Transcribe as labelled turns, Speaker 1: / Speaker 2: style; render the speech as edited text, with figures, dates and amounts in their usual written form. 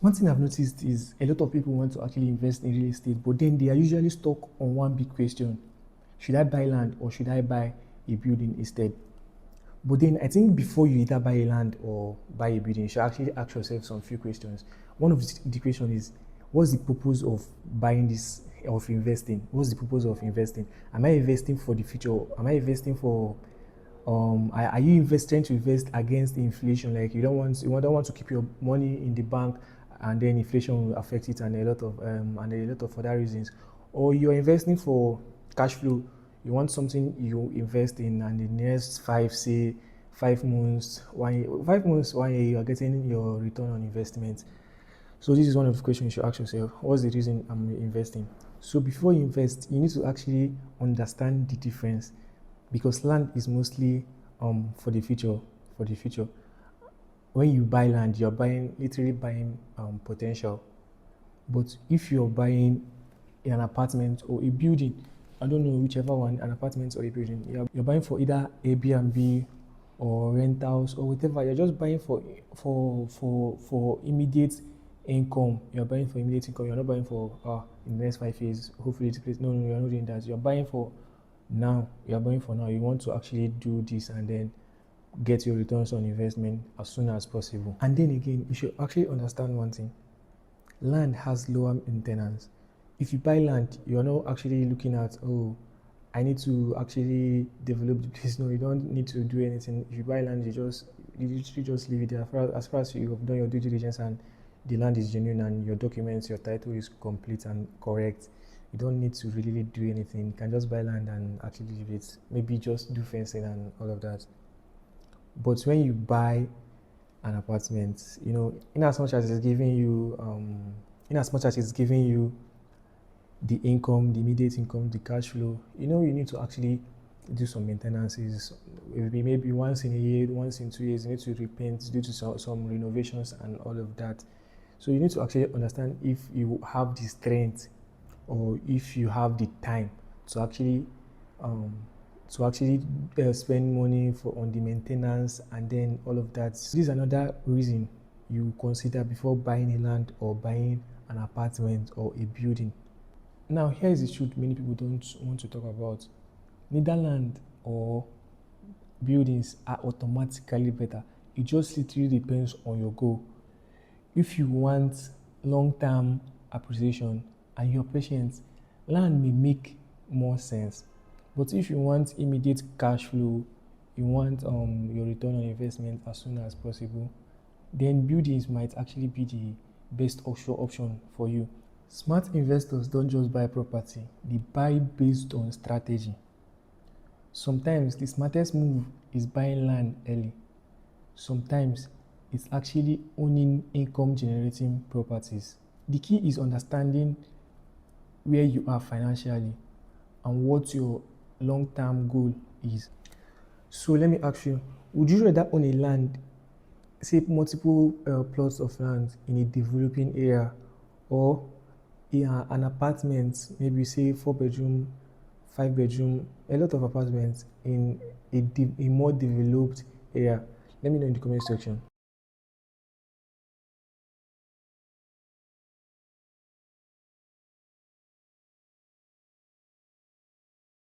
Speaker 1: One thing I've noticed is a lot of people want to actually invest in real estate, but then they are usually stuck on one big question: should I buy land or should I buy a building instead? But then I think before you either buy a land or buy a building, you should actually ask yourself some few questions. One of the question is, what's the purpose of buying this, of investing? What's the purpose of investing? Am I investing for the future? Am I investing for are you investing to invest against inflation? Like you don't want to keep your money in the bank and then inflation will affect it and a lot of other reasons. Or you're investing for cash flow. You want something you invest in and in the next 5 months, 1 year, 5 months, 1 year, you are getting your return on investment. So this is one of the questions you should ask yourself. What's the reason I'm investing? So before you invest, you need to actually understand the difference, because land is mostly for the future. For the future, when you buy land, you're literally buying potential. But if you're buying an apartment or a building, I don't know whichever one, an apartment or a building, you're buying for either Airbnb or rentals or whatever. You're just buying for immediate income. You're buying for immediate income. You're not buying for in the next 5 years. Hopefully, this place. No, you're not doing that. You're buying for now. You're buying for now. You want to actually do this and then get your returns on investment as soon as possible. And then again, you should actually understand one thing: land has lower maintenance. If you buy land, you're not actually looking at, oh, I need to actually develop the place. No, you don't need to do anything. If you buy land, you literally just leave it there. As far as you have done your due diligence and the land is genuine and your documents, your title is complete and correct, you don't need to really do anything. You can just buy land and actually leave it. Maybe just do fencing and all of that. But when you buy an apartment, in as much as it's giving you the income, the immediate income, the cash flow, you need to actually do some maintenances. Maybe once in a year, once in 2 years, you need to repaint, do some renovations and all of that. So you need to actually understand if you have the strength or if you have the time to actually spend money on the maintenance and then all of that. So this is another reason you consider before buying a land or buying an apartment or a building. Now, here is the truth many people don't want to talk about. Neither land or buildings are automatically better. It just literally depends on your goal. If you want long-term appreciation and you're patient, land may make more sense. But if you want immediate cash flow, you want your return on investment as soon as possible, then buildings might actually be the best option for you. Smart investors don't just buy property, they buy based on strategy. Sometimes the smartest move is buying land early. Sometimes it's actually owning income generating properties. The key is understanding where you are financially and what your long-term goal is. So let me ask you, would you rather own a land, say multiple plots of land in a developing area, or an apartment, maybe say 4 bedroom, 5 bedroom, a lot of apartments in a more developed area? Let me know in the comment section.